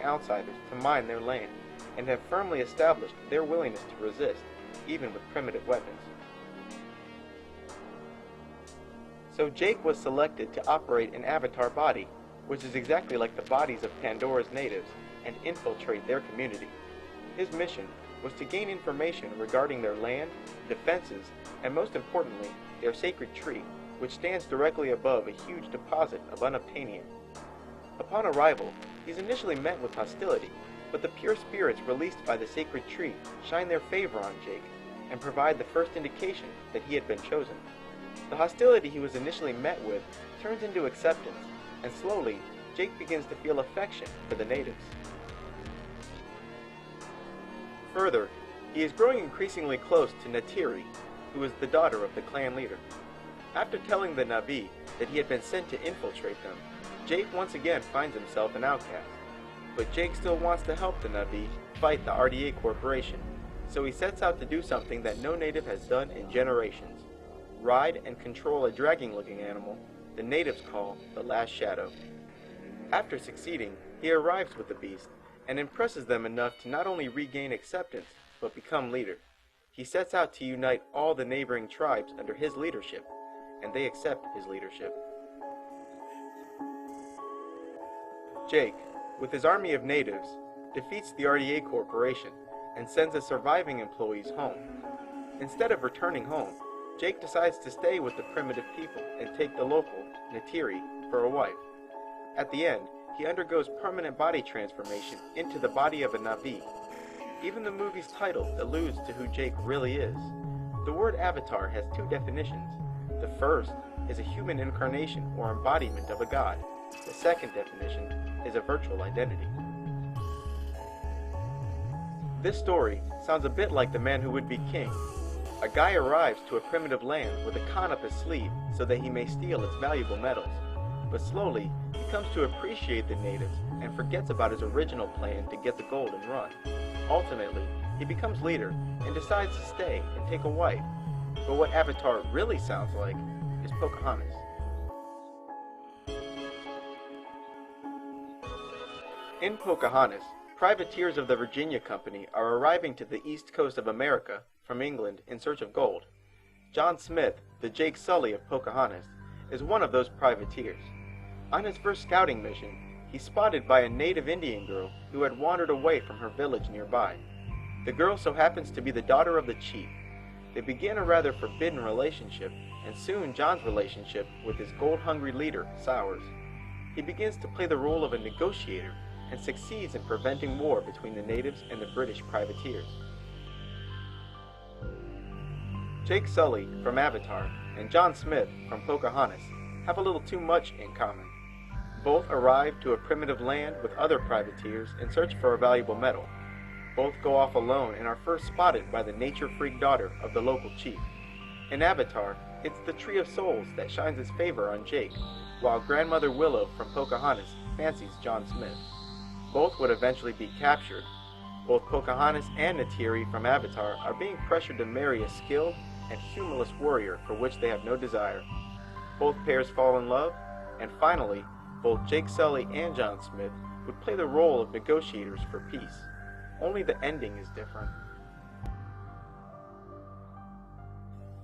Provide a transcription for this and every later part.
outsiders to mine their land, and have firmly established their willingness to resist, even with primitive weapons. So Jake was selected to operate an avatar body, which is exactly like the bodies of Pandora's natives, and infiltrate their community. His mission was to gain information regarding their land, defenses, and most importantly, their sacred tree, which stands directly above a huge deposit of unobtainium. Upon arrival, he's initially met with hostility, but the pure spirits released by the sacred tree shine their favor on Jake, and provide the first indication that he had been chosen. The hostility he was initially met with turns into acceptance, and slowly, Jake begins to feel affection for the natives. Further, he is growing increasingly close to Natiri, who is the daughter of the clan leader. After telling the Na'vi that he had been sent to infiltrate them, Jake once again finds himself an outcast. But Jake still wants to help the Na'vi fight the RDA Corporation, so he sets out to do something that no native has done in generations: ride and control a dragging-looking animal the natives call the Last Shadow. After succeeding, he arrives with the beast and impresses them enough to not only regain acceptance, but become leader. He sets out to unite all the neighboring tribes under his leadership, and they accept his leadership. Jake, with his army of natives, defeats the RDA Corporation and sends the surviving employees home. Instead of returning home, Jake decides to stay with the primitive people and take the local, Natiri, for a wife. At the end, he undergoes permanent body transformation into the body of a Na'vi. Even the movie's title alludes to who Jake really is. The word avatar has two definitions. The first is a human incarnation or embodiment of a god. The second definition is a virtual identity. This story sounds a bit like The Man Who Would Be King. A guy arrives to a primitive land with a con up his sleeve so that he may steal its valuable metals. But slowly, he comes to appreciate the natives and forgets about his original plan to get the gold and run. Ultimately, he becomes leader and decides to stay and take a wife. But what Avatar really sounds like is Pocahontas. In Pocahontas, privateers of the Virginia Company are arriving to the east coast of America from England in search of gold. John Smith, the Jake Sully of Pocahontas, is one of those privateers. On his first scouting mission, he's spotted by a native Indian girl who had wandered away from her village nearby. The girl so happens to be the daughter of the chief. They begin a rather forbidden relationship, and soon John's relationship with his gold-hungry leader sours. He begins to play the role of a negotiator and succeeds in preventing war between the natives and the British privateers. Jake Sully from Avatar and John Smith from Pocahontas have a little too much in common. Both arrive to a primitive land with other privateers in search for a valuable metal. Both go off alone and are first spotted by the nature-freak daughter of the local chief. In Avatar, it's the Tree of Souls that shines its favor on Jake, while Grandmother Willow from Pocahontas fancies John Smith. Both would eventually be captured. Both Pocahontas and Natiri from Avatar are being pressured to marry a skilled and humorless warrior for which they have no desire. Both pairs fall in love, and finally, both Jake Sully and John Smith would play the role of negotiators for peace. Only the ending is different.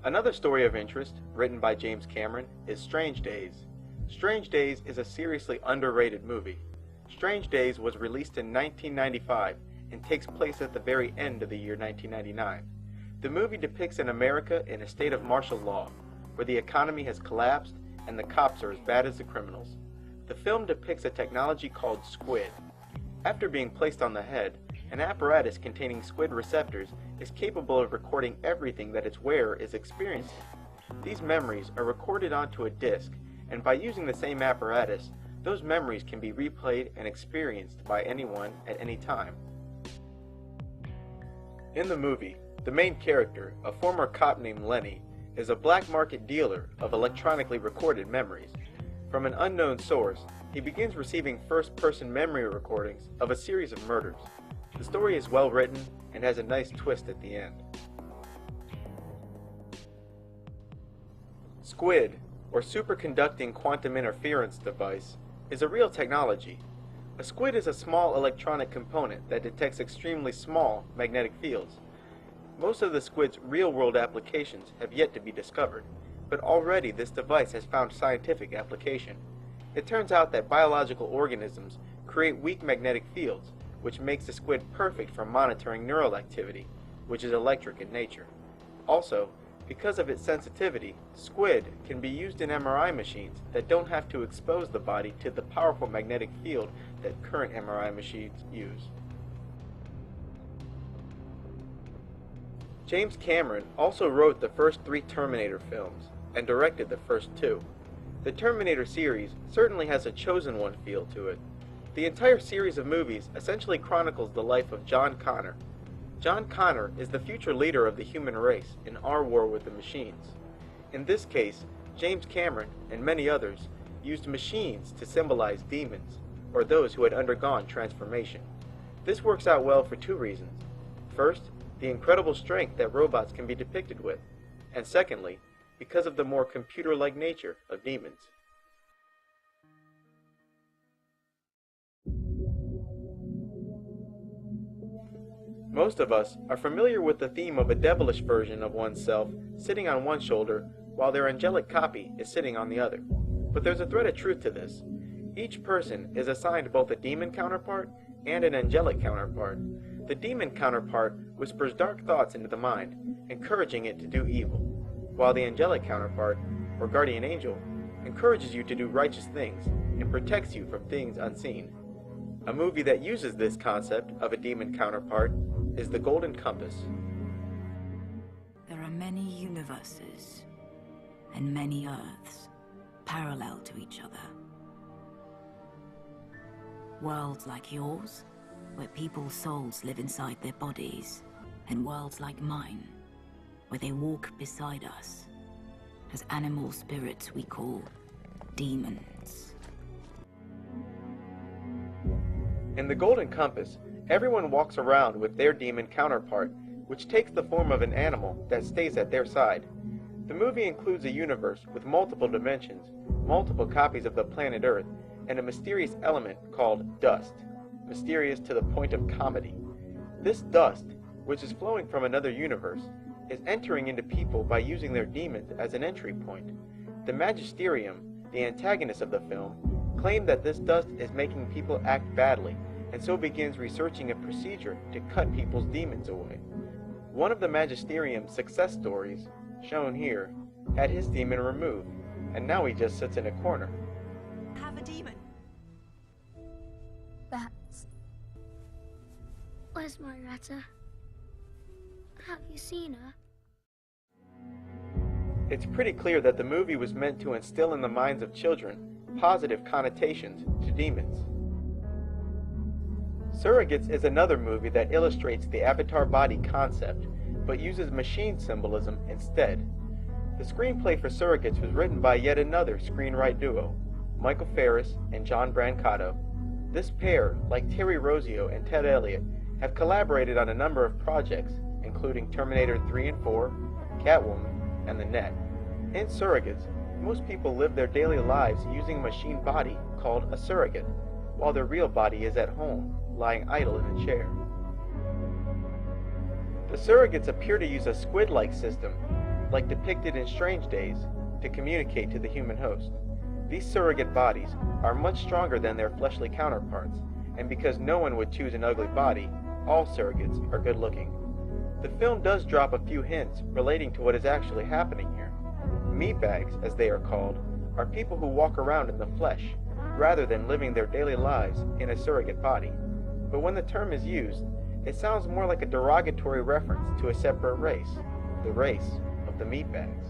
Another story of interest, written by James Cameron, is Strange Days. Strange Days is a seriously underrated movie. Strange Days was released in 1995 and takes place at the very end of the year 1999. The movie depicts an America in a state of martial law, where the economy has collapsed and the cops are as bad as the criminals. The film depicts a technology called squid. After being placed on the head, an apparatus containing squid receptors is capable of recording everything that its wearer is experiencing. These memories are recorded onto a disc, and by using the same apparatus, those memories can be replayed and experienced by anyone at any time. In the movie, the main character, a former cop named Lenny, is a black market dealer of electronically recorded memories. From an unknown source, he begins receiving first-person memory recordings of a series of murders. The story is well written and has a nice twist at the end. Squid, or superconducting quantum interference device, is a real technology. A squid is a small electronic component that detects extremely small magnetic fields. Most of the squid's real-world applications have yet to be discovered, but already this device has found scientific application. It turns out that biological organisms create weak magnetic fields, which makes the squid perfect for monitoring neural activity, which is electric in nature. Also, because of its sensitivity, squid can be used in MRI machines that don't have to expose the body to the powerful magnetic field that current MRI machines use. James Cameron also wrote the first 3 Terminator films and directed the first 2. The Terminator series certainly has a chosen one feel to it. The entire series of movies essentially chronicles the life of John Connor. John Connor is the future leader of the human race in our war with the machines. In this case, James Cameron and many others used machines to symbolize demons, or those who had undergone transformation. This works out well for 2 reasons. First, the incredible strength that robots can be depicted with, and secondly, because of the more computer-like nature of demons. Most of us are familiar with the theme of a devilish version of oneself sitting on one shoulder while their angelic copy is sitting on the other. But there's a thread of truth to this. Each person is assigned both a demon counterpart and an angelic counterpart. The demon counterpart whispers dark thoughts into the mind, encouraging it to do evil, while the angelic counterpart, or guardian angel, encourages you to do righteous things and protects you from things unseen. A movie that uses this concept of a demon counterpart is The Golden Compass. There are many universes and many Earths parallel to each other. Worlds like yours, where people's souls live inside their bodies, and worlds like mine, where they walk beside us as animal spirits we call demons. In The Golden Compass, everyone walks around with their demon counterpart, which takes the form of an animal that stays at their side. The movie includes a universe with multiple dimensions, multiple copies of the planet Earth, and a mysterious element called dust, mysterious to the point of comedy. This dust, which is flowing from another universe, is entering into people by using their demons as an entry point. The Magisterium, the antagonist of the film, claim that this dust is making people act badly, and so begins researching a procedure to cut people's demons away. One of the Magisterium's success stories, shown here, had his demon removed, and now he just sits in a corner. Have a demon. Bats. Where's my Rata? Have you seen her? It's pretty clear that the movie was meant to instill in the minds of children positive connotations to demons. Surrogates is another movie that illustrates the avatar body concept, but uses machine symbolism instead. The screenplay for Surrogates was written by yet another screenwrite duo, Michael Ferris and John Brancato. This pair, like Terry Rossio and Ted Elliott, have collaborated on a number of projects, including Terminator 3 and 4, Catwoman, and The Net. In Surrogates, most people live their daily lives using a machine body called a surrogate, while their real body is at home, lying idle in a chair. The surrogates appear to use a squid-like system, like depicted in Strange Days, to communicate to the human host. These surrogate bodies are much stronger than their fleshly counterparts, and because no one would choose an ugly body, all surrogates are good-looking. The film does drop a few hints relating to what is actually happening here. Meatbags, as they are called, are people who walk around in the flesh, rather than living their daily lives in a surrogate body. But when the term is used, it sounds more like a derogatory reference to a separate race, the race of the meatbags.